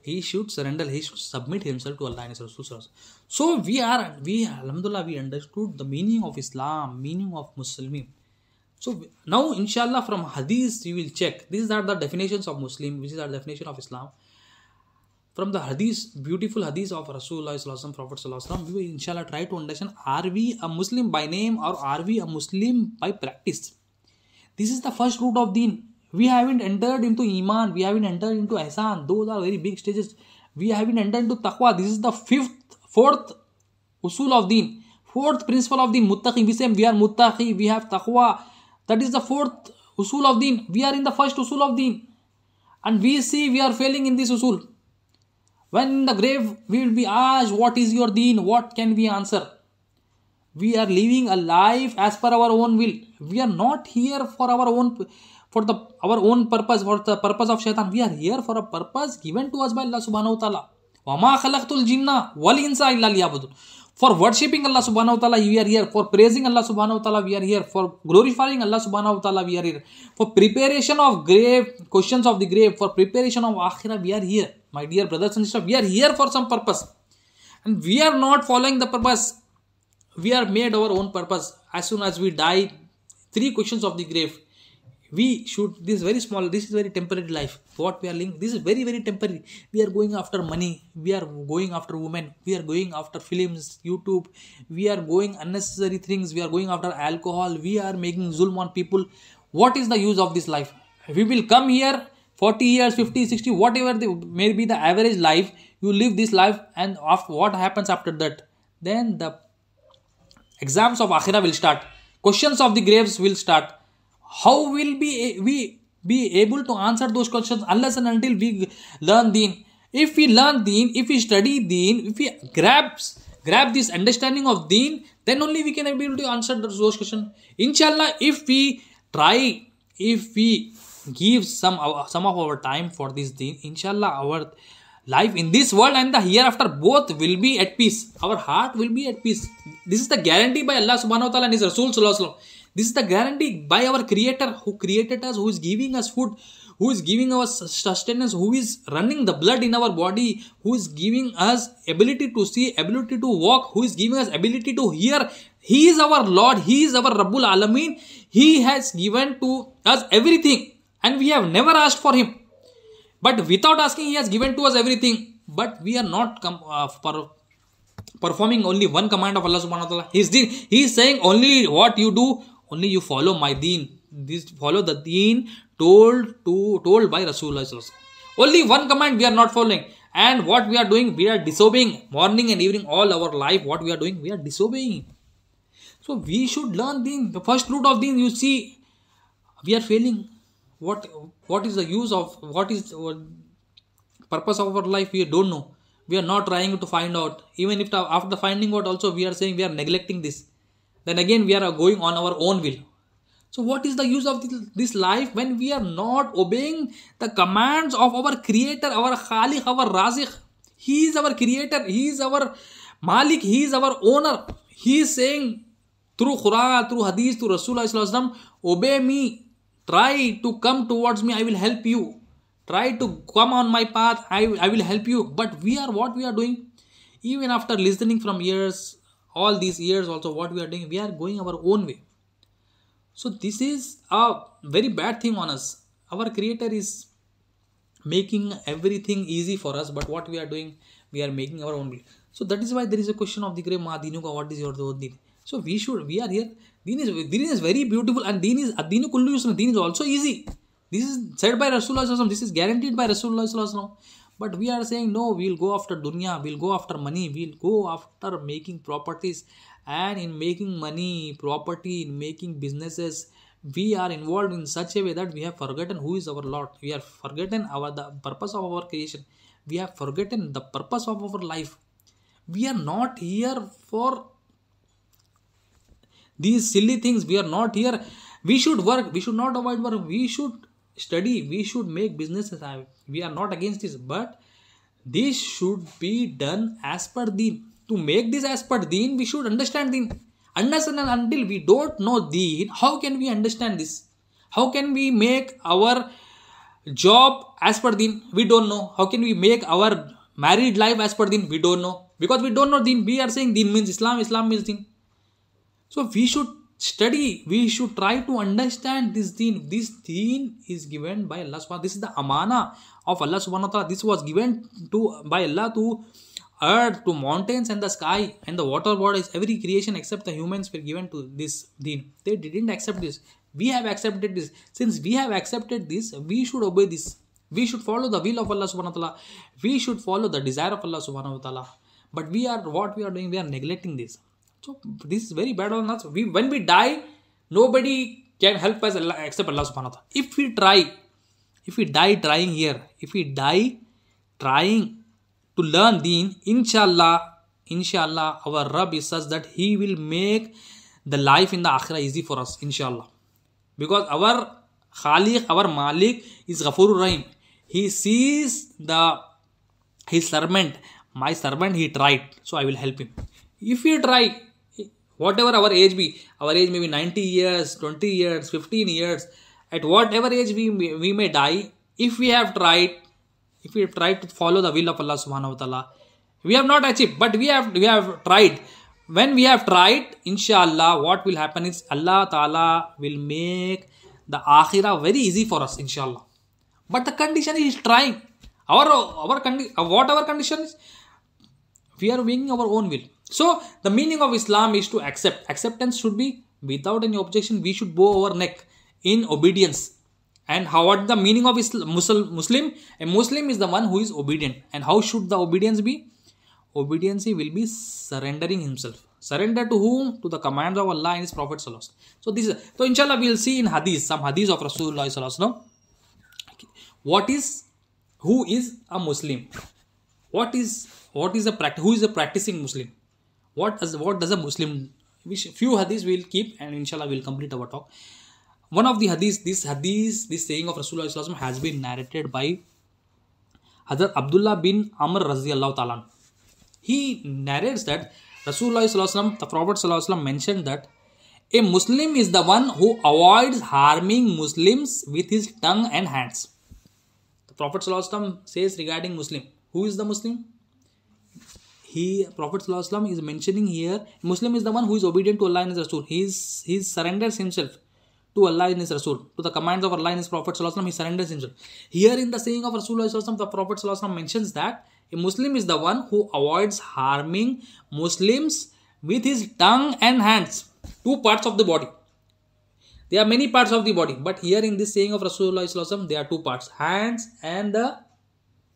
He should surrender, he should submit himself to Allah and His Rasul. So alhamdulillah, we understood the meaning of Islam, meaning of Muslim. So now inshallah from hadith you will check. These are the definitions of Muslim, which is the definition of Islam. From the hadith, beautiful hadith of Rasulullah sallallahu alaihi wasallam, Prophet sallallahu alaihi wasallam, we will inshallah try to understand, are we a Muslim by name or are we a Muslim by practice? This is the first root of deen. We haven't entered into Iman. We haven't entered into Ihsan. Those are very big stages. We haven't entered into Taqwa. This is the fourth usul of deen. Fourth principle of deen. Muttaqi. We say we are Muttaqi. We have Taqwa. That is the fourth usul of deen. We are in the first usul of deen. And we see we are failing in this usul. When in the grave we will be asked, what is your deen? What can we answer? We are living a life as per our own will. We are not here for our own, our own purpose, for the purpose of shaitan. We are here for a purpose given to us by Allah subhanahu wa ta'ala. وَمَا خَلَقْتُ الْجِنَّ وَالْإِنسَ إِلَّا لِيَعْبُدُونِ. For worshipping Allah subhanahu wa ta'ala, we are here. For praising Allah subhanahu wa ta'ala, we are here. For glorifying Allah subhanahu wa ta'ala, we are here. For preparation of grave, questions of the grave, for preparation of akhirah, we are here. My dear brothers and sisters, we are here for some purpose. And we are not following the purpose. We are made our own purpose. As soon as we die, 3 questions of the grave. We should, this is very small, this is very temporary life. What we are living, this is very, very temporary. We are going after money. We are going after women. We are going after films, YouTube. We are going unnecessary things. We are going after alcohol. We are making zulm on people. What is the use of this life? We will come here 40 years, 50, 60, whatever may be the average life. You live this life, and after, what happens after that? Then the exams of akhirah will start. Questions of the graves will start. How will we be able to answer those questions unless and until we learn deen? If we learn deen, if we study deen, if we grab this understanding of deen, then only we can be able to answer those questions. Inshallah, if we try, if we give some of our time for this deen, inshallah, our life in this world and the hereafter both will be at peace. Our heart will be at peace. This is the guarantee by Allah subhanahu wa ta'ala and His Rasul sallallahu alaihi wasallam. This is the guarantee by our Creator who created us, who is giving us food, who is giving us sustenance, who is running the blood in our body, who is giving us ability to see, ability to walk, who is giving us ability to hear. He is our Lord. He is our Rabbul Alameen. He has given to us everything and we have never asked for Him. But without asking, He has given to us everything. But we are not performing only one command of Allah subhanahu wa ta'ala. He is saying only what you do, only you follow my deen. This follow the deen told by Rasulullah. Only one command we are not following. And what we are doing, we are disobeying. Morning and evening, all our life, what we are doing, we are disobeying. So we should learn deen. The first root of deen, you see, we are failing. What is the use of, what is the purpose of our life? We don't know. We are not trying to find out. Even if after finding out also, we are saying we are neglecting this. Then again, we are going on our own will. So what is the use of this life when we are not obeying the commands of our Creator, our Khaliq, our Raziq? He is our Creator. He is our Malik. He is our owner. He is saying through Quran, through Hadith, through Rasulullah, obey me. Try to come towards me. I will help you. Try to come on my path. I will help you. But what we are doing? Even after listening from years, all these years also, what we are doing? We are going our own way. So this is a very bad thing on us. Our Creator is making everything easy for us. But what we are doing? We are making our own way. So that is why there is a question of the grave. Ma dinuka, what is your deen? So we are here. Deen is very beautiful, and deen is ad-deenu kullu yusr. Deen is also easy. This is said by Rasulullah. This is guaranteed by Rasulullah. But we are saying no, we'll go after dunya, we'll go after money, we'll go after making properties. And in making money, property, in making businesses, we are involved in such a way that we have forgotten who is our Lord. We have forgotten the purpose of our creation. We have forgotten the purpose of our life. We are not here for these silly things. We are not here. We should work. We should not avoid work. We should study. We should make businesses. We are not against this. But this should be done as per deen. To make this as per deen, we should understand deen. Unless and until we don't know deen, how can we understand this? How can we make our job as per deen? We don't know. How can we make our married life as per deen? We don't know. Because we don't know deen. We are saying deen means Islam. Islam means deen. So we should study. We should try to understand this deen. This deen is given by Allah subhanahu wa ta'ala. This is the amana of Allah subhanahu wa ta'ala. This was given by Allah to earth, to mountains and the sky and the water bodies. Every creation except the humans were given to this deen. They didn't accept this. We have accepted this. Since we have accepted this, we should obey this. We should follow the will of Allah subhanahu wa ta'ala. We should follow the desire of Allah subhanahu wa ta'ala. But what we are doing, we are neglecting this. So this is very bad on us. When we die, nobody can help us except Allah subhanahu wa ta'ala. If we die trying here, if we die trying to learn deen, inshallah, inshallah, our Rabb is such that He will make the life in the Akhirah easy for us, inshallah. Because our Khaliq, our Malik is Ghafurur Rahim. He sees his servant, my servant, he tried, so I will help him. If he try, whatever our age may be 90 years, 20 years, 15 years, at whatever age we may die, if we have tried to follow the will of Allah subhanahu wa ta'ala, we have not achieved, but we have tried. When we have tried, inshallah, what will happen is Allah ta'ala will make the akhirah very easy for us, inshallah. But the condition is trying. What our condition is? We are winging our own will. So the meaning of Islam is to accept. Acceptance should be without any objection. We should bow our neck in obedience. And what the meaning of Muslim? A Muslim is the one who is obedient. And how should the obedience be? Obedience will be surrendering himself. Surrender to whom? To the commands of Allah and His Prophet Sallallahu Alaihi Wasallam. So inshallah we will see in hadith, some hadith of Rasulullah Sallallahu Alaihi Wasallam. Who is a Muslim? Who is a practicing Muslim? What does a Muslim? Few hadiths we will keep, and inshallah we will complete our talk. One of the hadiths, this saying of Rasulullah Sallallahu Alaihi Wasallam has been narrated by Hazrat Abdullah bin Amr Raziyallahu Ta'ala. He narrates that Rasulullah Sallallahu Alaihi Wasallam, the Prophet Sallallahu Alaihi Wasallam mentioned that a Muslim is the one who avoids harming Muslims with his tongue and hands. The Prophet Sallallahu Alaihi Wasallam says regarding Muslim. Who is the Muslim? Prophet Sallallahu Alaihi Wasallam is mentioning here, Muslim is the one who is obedient to Allah and His Rasul. He surrenders himself to Allah and His Rasul, to the commands of Allah and His Prophet Sallallahu Alaihi Wasallam. He surrenders himself. Here in the saying of Rasulullah Sallallahu Alaihi Wasallam, the Prophet Sallallahu Alaihi Wasallam mentions that a Muslim is the one who avoids harming Muslims with his tongue and hands. Two parts of the body. There are many parts of the body, but here in this saying of Rasulullah Sallallahu Alaihi Wasallam, there are two parts: hands and the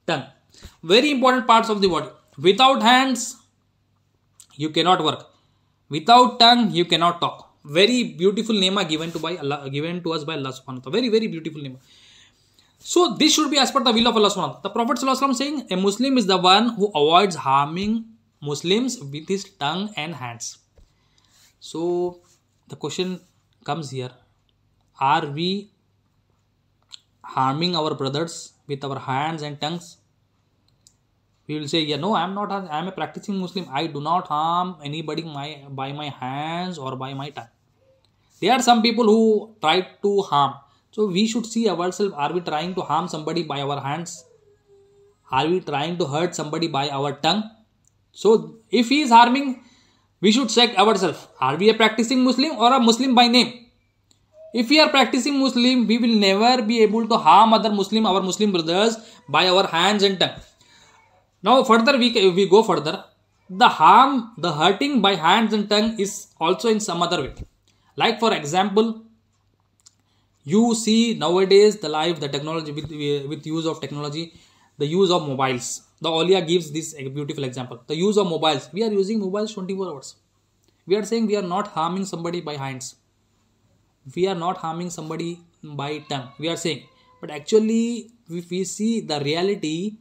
tongue. Very important parts of the body. Without hands, you cannot work. Without tongue, you cannot talk. Very beautiful nema given to us by Allah subhanahu wa ta'ala. Very, very beautiful nema. So this should be as per the will of Allah subhanahu wa ta'ala. The Prophet sallallahu alaihi wasallam saying a Muslim is the one who avoids harming Muslims with his tongue and hands. So the question comes here: are we harming our brothers with our hands and tongues? We will say, yeah, no, I am not. I am a practicing Muslim. I do not harm anybody by my hands or by my tongue. There are some people who try to harm. So we should see ourselves. Are we trying to harm somebody by our hands? Are we trying to hurt somebody by our tongue? So if he is harming, we should check ourselves. Are we a practicing Muslim or a Muslim by name? If we are practicing Muslim, we will never be able to harm our Muslim brothers by our hands and tongue. Now further we go further. The hurting by hands and tongue is also in some other way. Like for example, you see nowadays the technology with use of technology, the use of mobiles. The Aulia gives this a beautiful example. The use of mobiles. We are using mobiles 24 hours. We are saying we are not harming somebody by hands. We are not harming somebody by tongue. We are saying. But actually, if we see the reality,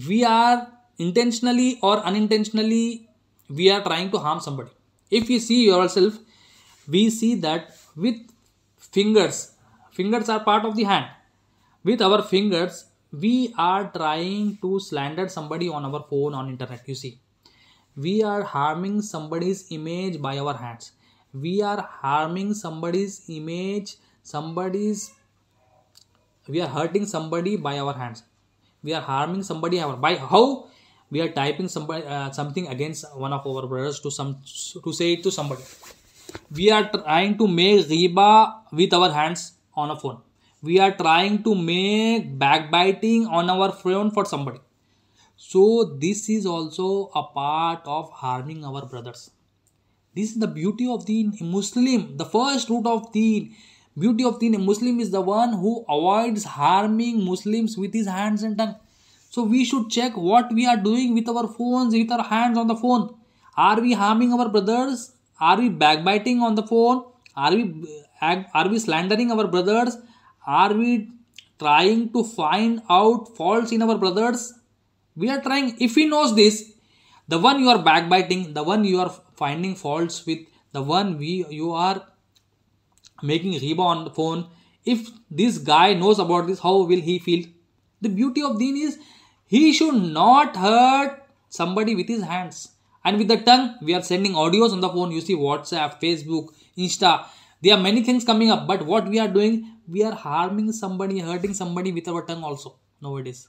we are intentionally or unintentionally, we are trying to harm somebody. If you see yourself, we see that with fingers are part of the hand. With our fingers, we are trying to slander somebody on our phone, on internet. You see, we are harming somebody's image by our hands. We are harming somebody's image, we are hurting somebody by our hands. We are harming somebody by how? We are typing something against one of our brothers to say it to somebody. We are trying to make ghiba with our hands on a phone. We are trying to make backbiting on our phone for somebody. So this is also a part of harming our brothers. This is the beauty of the Muslim. The first root of the beauty of the Muslim is the one who avoids harming Muslims with his hands and tongue. So we should check what we are doing with our phones, with our hands on the phone. Are we harming our brothers? Are we backbiting on the phone? Are we slandering our brothers? Are we trying to find out faults in our brothers? We are trying. If he knows this, The one you are backbiting, the one you are finding faults with, the one you are making riba on the phone. If this guy knows about this, how will he feel? The beauty of deen is he should not hurt somebody with his hands. And with the tongue, we are sending audios on the phone. You see WhatsApp, Facebook, Insta. There are many things coming up. But what we are doing, we are harming somebody, hurting somebody with our tongue also nowadays.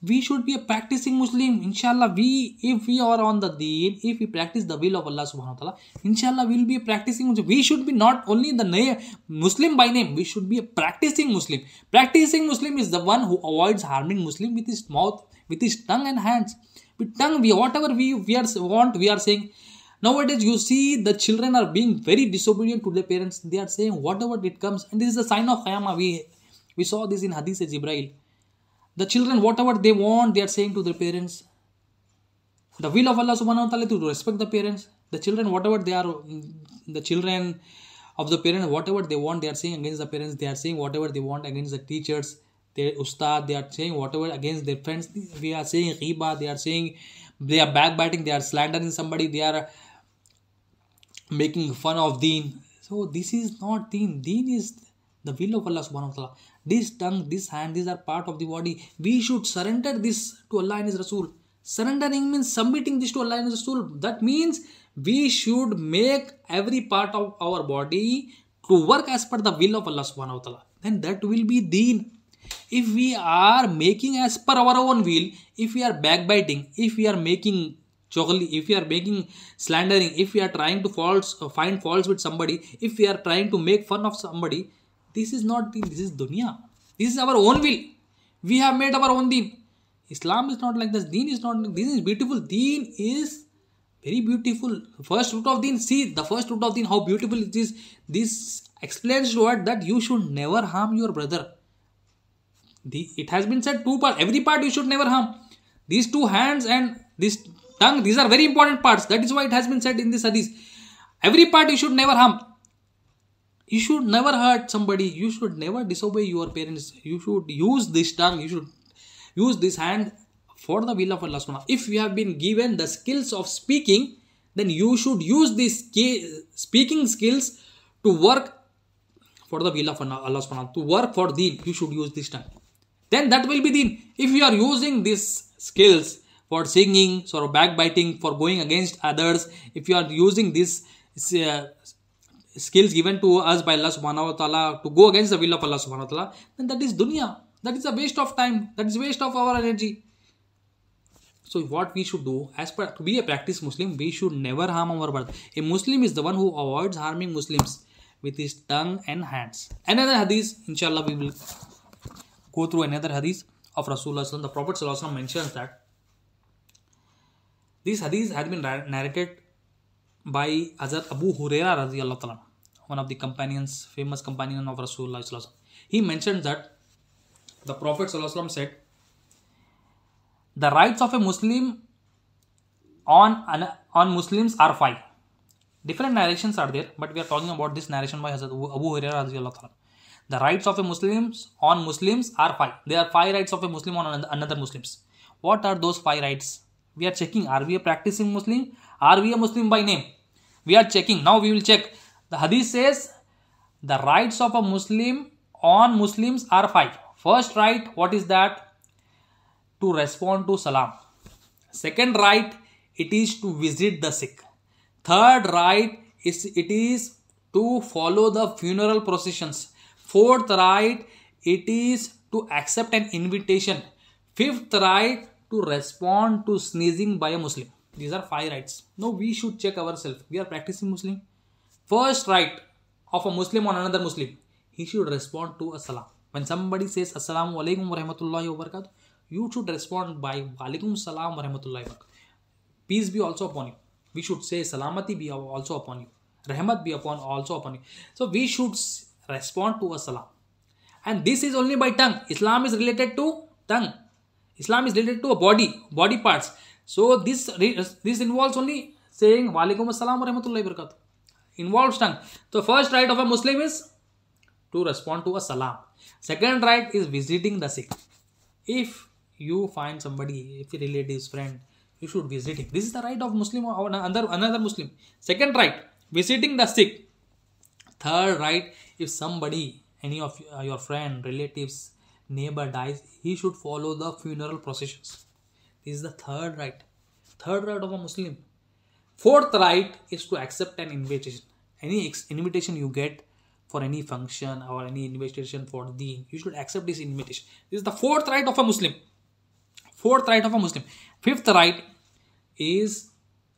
We should be a practicing Muslim. Inshallah, if we are on the deen, if we practice the will of Allah subhanahu wa ta'ala, inshallah, we will be a practicing Muslim. We should be not only the name, Muslim by name, we should be a practicing Muslim. Practicing Muslim is the one who avoids harming Muslim with his mouth, with his tongue and hands. With tongue, whatever we are saying. Nowadays, you see the children are being very disobedient to their parents. They are saying whatever it comes. And this is a sign of Qiyamah. We saw this in Hadith of Jibreel. The children, whatever they want, they are saying to their parents. The will of Allah subhanahu wa ta'ala to respect the parents. The children, whatever they are, the children of the parents, whatever they want, they are saying against the parents. They are saying whatever they want against the teachers, their ustad. They are saying whatever against their friends. We are saying riba. They are saying, they are backbiting. They are slandering somebody. They are making fun of deen. So this is not deen. Deen is the will of Allah subhanahu wa ta'ala. This tongue, this hand, these are part of the body. We should surrender this to Allah and His Rasul. Surrendering means submitting this to Allah and His Rasul. That means we should make every part of our body to work as per the will of Allah subhanahu wa ta'ala. Then that will be deen. If we are making as per our own will, if we are backbiting, if we are making chogli, if we are making slandering, if we are trying to find faults with somebody, if we are trying to make fun of somebody, this is not deen, this is dunya. This is our own will. We have made our own deen. Islam is not like this. Deen is not, this is beautiful. Deen is very beautiful. First root of deen, see the first root of deen, how beautiful it is. This explains to us that you should never harm your brother. It has been said two parts. Every part you should never harm. These two hands and this tongue, these are very important parts. That is why it has been said in this hadith. Every part you should never harm. You should never hurt somebody. You should never disobey your parents. You should use this tongue. You should use this hand for the will of Allah subhanahu wa ta'ala. If you have been given the skills of speaking, then you should use these speaking skills to work for the will of Allah subhanahu wa ta'ala. To work for deen, you should use this tongue. Then that will be deen. If you are using these skills for singing, for backbiting, for going against others, if you are using these skills given to us by Allah subhanahu wa ta'ala to go against the will of Allah subhanahu wa ta'ala, then that is dunya. That is a waste of time. That is waste of our energy. So what we should do, as per to be a practice Muslim, we should never harm our brother. A Muslim is the one who avoids harming Muslims with his tongue and hands. Another hadith, inshallah, we will go through another hadith of Rasulullah. The Prophet mentions that this hadith had been narrated by Hazrat Abu Hurairah radiyallahu ta'ala, one of the companions, famous companion of Rasulullah. He mentioned that the Prophet said, the rights of a Muslim on Muslims are 5. Different narrations are there, but we are talking about this narration by Hazrat Abu Hurairah radiyallahu ta'ala. The rights of a Muslims on Muslims are 5. There are 5 rights of a Muslim on another Muslims. What are those 5 rights? We are checking, are we a practicing Muslim? Are we a Muslim by name? We are checking. Now we will check. The hadith says the rights of a Muslim on Muslims are 5. First right, what is that? To respond to salam. Second right, it is to visit the sick. Third right, it is to follow the funeral processions. Fourth right, it is to accept an invitation. Fifth right, to respond to sneezing by a Muslim. These are 5 rights. Now we should check ourselves. We are practicing Muslim. First right of a Muslim on another Muslim, he should respond to a salam. When somebody says Assalamu alaikum wa rahmatullahi wa barakatuh, you should respond by Walaikum salam wa rahmatullahi wa barakatuh. Peace be also upon you. We should say Salamati be also upon you. Rahmat be also upon you. So we should respond to a salam. And this is only by tongue. Islam is related to tongue. Islam is related to a body parts. So this involves only saying Walaikum assalam wa rahmatullahi wa barakatuh. Involves tongue. So first right of a Muslim is to respond to a salam. Second right is visiting the sick. If you find somebody, if a relative's friend, You should visit him. This is the right of Muslim or another Muslim. Second right, visiting the sick. Third right, if somebody, any of your friend, relatives, neighbor dies, he should follow the funeral processions. This is the third right. Third right of a Muslim. Fourth right is to accept an invitation. Any invitation you get for any function or any invitation for deen, you should accept this invitation. This is the fourth right of a Muslim. Fourth right of a Muslim. Fifth right is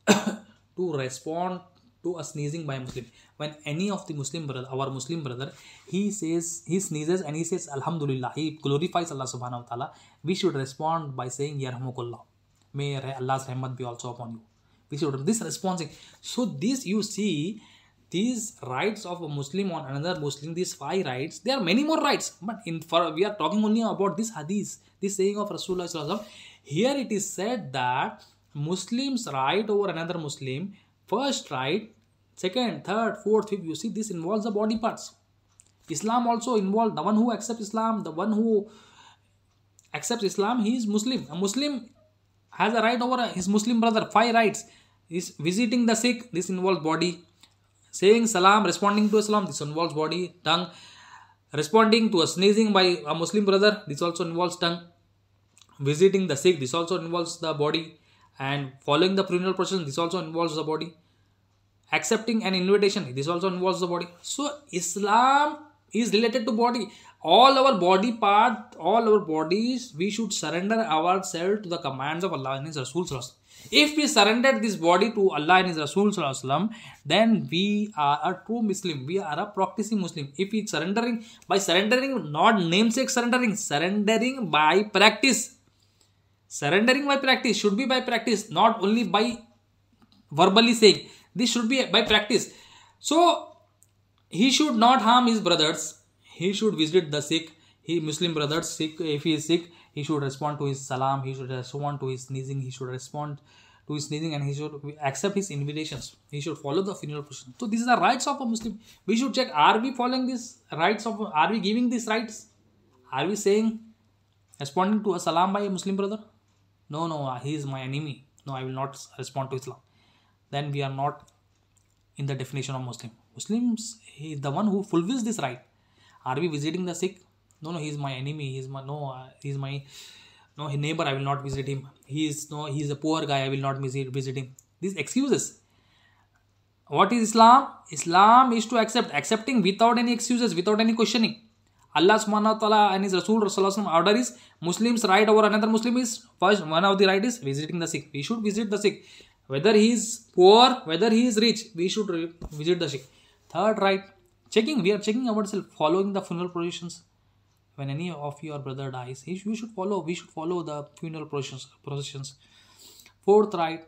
to respond to a sneezing by a Muslim. When any of the Muslim brother, our Muslim brother, he sneezes and he says Alhamdulillah, he glorifies Allah subhanahu wa ta'ala, we should respond by saying Yarhamukullah. May Allah's rahmat be also upon you. We should this responding. So this you see, these rights of a Muslim on another Muslim, these 5 rights, there are many more rights, but we are talking only about this hadith, this saying of Rasulullah sallallahu alaihi wasallam. Here it is said that Muslims right over another Muslim, first right, second, third, fourth, fifth, you see this involves the body parts. Islam also involved the one who accepts Islam, the one who accepts Islam, he is Muslim. A Muslim has a right over his Muslim brother, 5 rights. Is visiting the sick, this involves body. Saying salam, responding to salam, this involves body, tongue. Responding to a sneezing by a Muslim brother, this also involves tongue. Visiting the sick, this also involves the body. And following the funeral procession, this also involves the body. Accepting an invitation, this also involves the body. So Islam is related to body. All our body part, all our bodies, we should surrender ourselves to the commands of Allah and His Rasul sallallahu alaihi wasallam. If we surrendered this body to Allah and His Rasul sallallahu alaihi wasallam, then we are a true Muslim. We are a practicing Muslim. If we surrendering, not namesake surrendering by practice. Surrendering by practice should be by practice, not only by verbally saying. This should be by practice. So he should not harm his brothers. He should visit the sick. Muslim brothers sick. If he is sick, he should respond to his salam. He should respond to his sneezing. He should respond to his sneezing, and he should accept his invitations. He should follow the funeral procession. So these are the rights of a Muslim. We should check: are we following these rights are we giving these rights? Are we saying, responding to a salam by a Muslim brother? No, he is my enemy. No, I will not respond to Islam. Then we are not in the definition of Muslim. Muslims, he is the one who fulfills this right. Are we visiting the sick? No, he is my enemy. He is my neighbor. I will not visit him. He is a poor guy. I will not visit him. These excuses. What is Islam? Islam is to accepting without any excuses, without any questioning. Allah subhanahu wa ta'ala and His Rasul sallallahu alaihi wasallam order is Muslims right over another Muslim is first, one of the right is visiting the sick. We should visit the sick. Whether he is poor, whether he is rich, we should visit the sick. Third right, we are checking ourselves, following the funeral processions. When any of your brother dies, we should follow the funeral processions. Fourth right,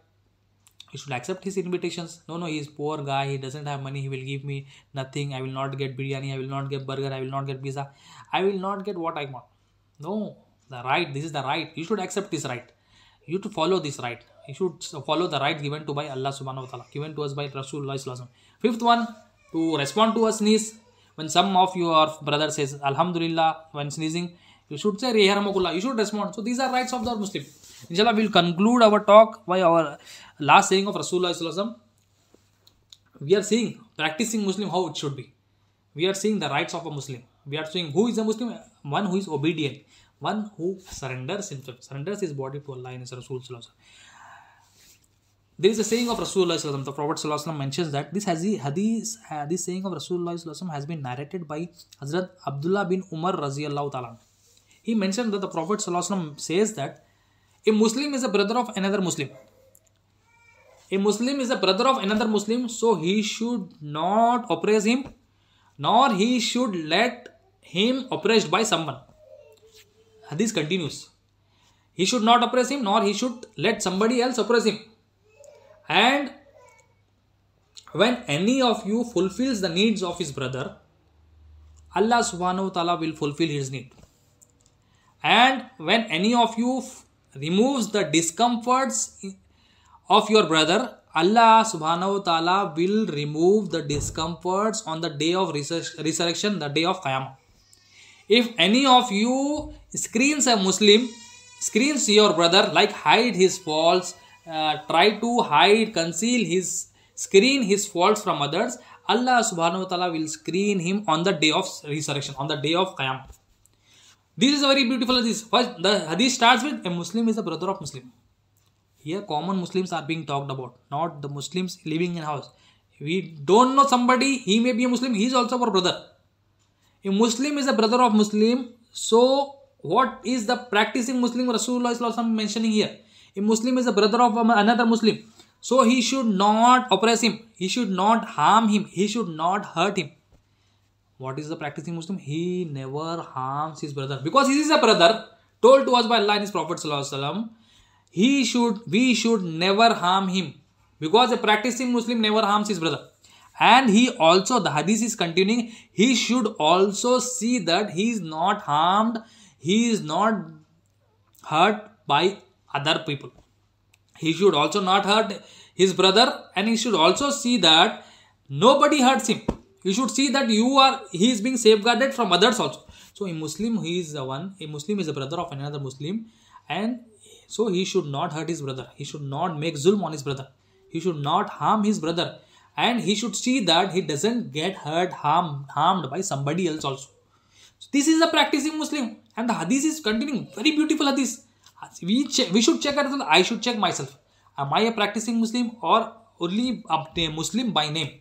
you should accept his invitations. No, he is poor guy, he doesn't have money, he will give me nothing. I will not get biryani, I will not get burger, I will not get pizza, I will not get what I want. No, this is the right. You should accept this right. You to follow this right. You should follow the right given to by Allah subhanahu wa ta'ala, given to us by Rasulullah sallallahu alaihi wasallam. Fifth one, to respond to a sneeze. When some of your brother says Alhamdulillah when sneezing, you should say Yarhamukullah. You should respond. So these are rights of the Muslim. Inshallah, we will conclude our talk by our last saying of Rasulullah sallallahu alaihi wasallam. We are seeing practicing Muslim how it should be. We are seeing the rights of a Muslim. We are seeing who is a Muslim. One who is obedient. One who surrenders himself, surrenders his body to Allah and His Rasul sallallahu alaihi wasallam. There is a saying of Rasulullah sallallahu alaihi wasallam. The Prophet sallallahu alaihi wasallam mentions that this saying of Rasulullah sallallahu alaihi wasallam has been narrated by Hazrat Abdullah bin Umar raziyallahu ta'ala. He mentioned that the Prophet sallallahu alaihi wasallam says that a Muslim is a brother of another Muslim. A Muslim is a brother of another Muslim, so he should not oppress him, nor he should let him oppressed by someone. Hadith continues. He should not oppress him, nor he should let somebody else oppress him. And when any of you fulfills the needs of his brother, Allah subhanahu wa ta'ala will fulfill his need. And when any of you removes the discomforts of your brother, Allah subhanahu wa ta'ala will remove the discomforts on the day of resurrection, the day of Qiyamah. If any of you screens your brother, like hide his faults, try to hide, conceal screen his faults from others, Allah subhanahu wa ta'ala will screen him on the day of resurrection, on the day of Qiyamah. This is a very beautiful hadith. First, the hadith starts with a Muslim is a brother of Muslim. Here, common Muslims are being talked about, not the Muslims living in house. We don't know somebody, he may be a Muslim, he is also our brother. A Muslim is a brother of Muslim. So, what is the practicing Muslim Rasulullah sallallahu alaihi wasallam mentioning here? A Muslim is a brother of another Muslim. So, he should not oppress him. He should not harm him. He should not hurt him. What is the practicing Muslim? He never harms his brother. Because he is a brother, told to us by Allah and His Prophet sallallahu alaihi wasallam, we should never harm him. Because a practicing Muslim never harms his brother. And he also, the hadith is continuing, he should also see that he is not harmed, he is not hurt by other people. He should also not hurt his brother, and he should also see that nobody hurts him. You should see that he is being safeguarded from others also. So a Muslim, a Muslim is a brother of another Muslim, and so he should not hurt his brother. He should not make zulm on his brother. He should not harm his brother. And he should see that he doesn't get harmed by somebody else also. So this is a practicing Muslim. And the hadith is continuing. Very beautiful hadith. We should check ourselves. I should check myself. Am I a practicing Muslim or only a Muslim by name?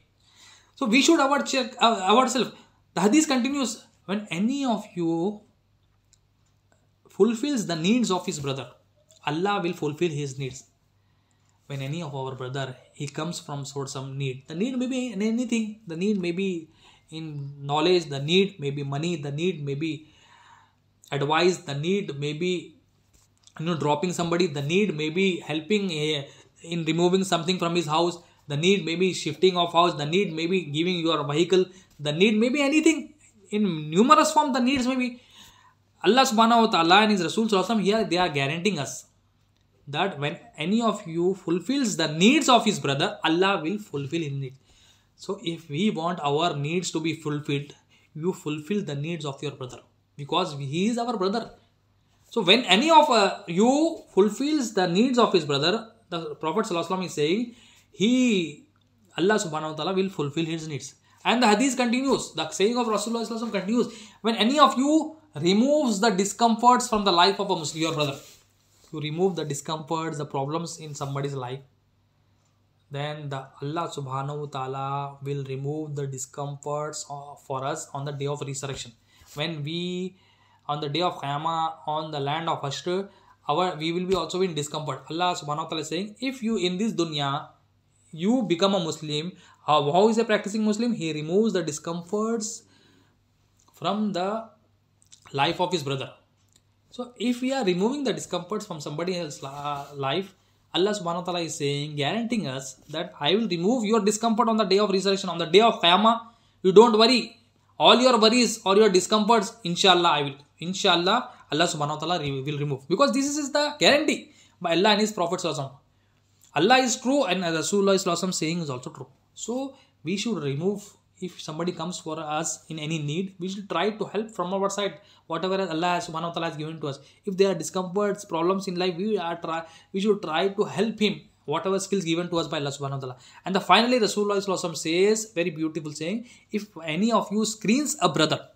So we should check ourselves. The hadith continues. When any of you fulfills the needs of his brother, Allah will fulfill his needs. When any of our brother, he comes from some need. The need may be in anything. The need may be in knowledge. The need may be money. The need may be advice. The need may be dropping somebody. The need may be helping in removing something from his house. The need may be shifting of house. The need may be giving your vehicle. The need may be anything. In numerous forms, the needs may be. Allah subhanahu wa ta'ala and His Rasul sallallahu alaihi wasallam, here they are guaranteeing us that when any of you fulfills the needs of his brother, Allah will fulfill his needs. So if we want our needs to be fulfilled, you fulfill the needs of your brother, because he is our brother. So when any of you fulfills the needs of his brother, the Prophet sallallahu alaihi wasallam is saying, Allah subhanahu wa ta'ala will fulfill his needs. And the hadith continues, the saying of Rasulullah sallallahu alaihi wasallam continues, when any of you removes the discomforts from the life of a Muslim, your brother, you remove the discomforts, the problems in somebody's life, then Allah subhanahu wa ta'ala will remove the discomforts for us on the day of resurrection. When we, on the day of Qiyamah, on the land of Hashr, we will be also in discomfort. Allah subhanahu wa ta'ala is saying, if you in this dunya, you become a Muslim, how is a practicing Muslim? He removes the discomforts from the life of his brother. So if we are removing the discomforts from somebody else's life, Allah subhanahu wa ta'ala is saying, guaranteeing us that I will remove your discomfort on the day of resurrection, on the day of Qiyamah. You don't worry. All your worries or your discomforts, inshallah, I will. Inshallah, Allah subhanahu wa ta'ala will remove. Because this is the guarantee by Allah and His Prophet sallallahu alaihi wasallam. Allah is true and Rasulullah sallallahu alaihi wasallam saying is also true. So we should remove. If somebody comes for us in any need, we should try to help from our side, whatever Allah subhanahu wa ta'ala has given to us. If there are discomforts, problems in life, we should try to help him, whatever skills given to us by Allah subhanahu wa ta'ala. And finally, Rasulullah sallallahu alaihi wasallam says, very beautiful saying, if any of you screens a brother,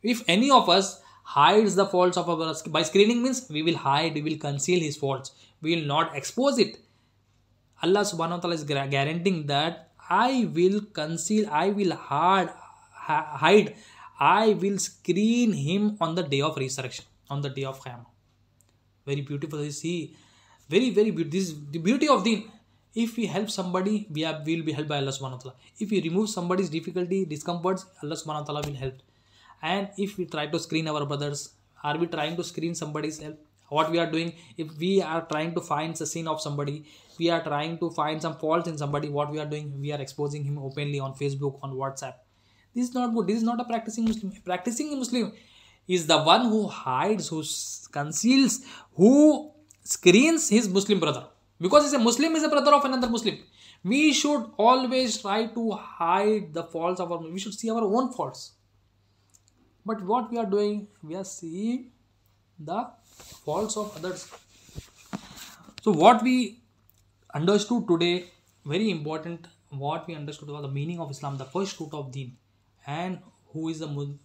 if any of us hides the faults of a brother, by screening means we will hide, we will conceal his faults, we will not expose it. Allah subhanahu wa ta'ala is guaranteeing that I will conceal, I will hide, I will screen him on the day of resurrection, on the day of Qiyamah. Very beautiful. You see, very, very beautiful. This is the beauty of deen. If we help somebody, we will be helped by Allah subhanahu wa ta'ala. If we remove somebody's difficulty, discomforts, Allah subhanahu wa ta'ala will help. And if we try to screen our brothers, are we trying to screen somebody's help? What we are doing, if we are trying to find the sin of somebody, we are trying to find some fault in somebody, what we are doing, we are exposing him openly on Facebook, on WhatsApp. This is not good. This is not a practicing Muslim. A practicing Muslim is the one who hides, who conceals, who screens his Muslim brother. Because a Muslim is a brother of another Muslim. We should always try to hide the faults of we should see our own faults. But what we are doing, we are seeing the faults of others. So what we understood today, very important, what we understood about the meaning of Islam, the first root of Deen, and who is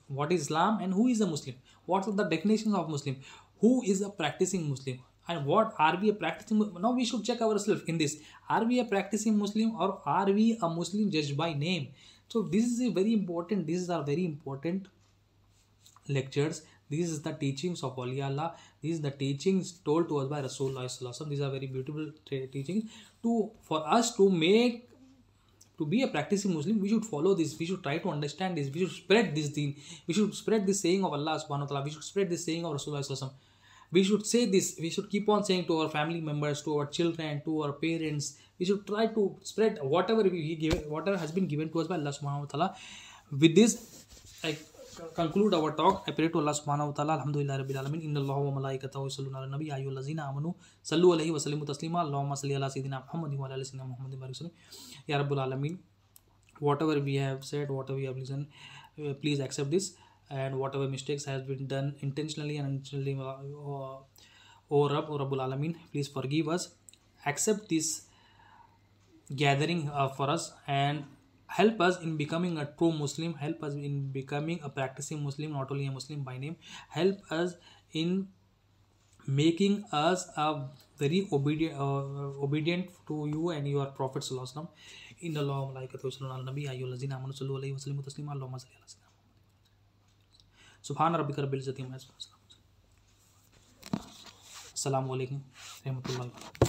what is Islam and who is a Muslim, what are the definitions of Muslim, who is a practicing Muslim, and what are we a practicing. Now we should check ourselves in this: are we a practicing Muslim or are we a Muslim just by name? So this is a very important, these are very important lectures. This is the teachings of Wali Allah. These are the teachings told to us by Rasulullah Sallallahu Alaihi Wasallam. These are very beautiful teachings for us to make, to be a practicing Muslim. We should follow this. We should try to understand this. We should spread this deen. We should spread this saying of Allah Subhanahu wa Taala. We should spread this saying of Rasulullah Sallallahu Alaihi Wasallam. We should say this. We should keep on saying to our family members, to our children, to our parents. We should try to spread whatever whatever has been given to us by Allah Subhanahu wa Taala. With this, I conclude our talk. I pray to Allah Subhanahu wa Taala. Alhamdulillah Rabbil Alamin. Inna Allaha wa malaikatahu yusalluna ala nabi ayyuhallazina amanu sallu alayhi wa sallimu taslima. Allahumma salli ala sayyidina Muhammadin wa ala ali sayyidina Muhammadin wa sallim. Ya Rabbul Alamin. Whatever we have said, whatever we have listened, please accept this. And whatever mistakes has been done intentionally and unintentionally, O Rabbul Alamin, please forgive us. Accept this gathering for us and help us in becoming a true Muslim. Help us in becoming a practicing Muslim, not only a Muslim by name. Help us in making us a very obedient to you and your Prophet Sallallahu Alaihi Wasallam. Inna Allaha wa malaikatahu yusalluna ala nabi ayyuhallazina amanu sallu alayhi wa sallimu taslima. Allahumma salli ala sayyidina Subhana rabbika rabbil izzati amma yasifun. Assalamu alaikum warahmatullahi wabarakatuh.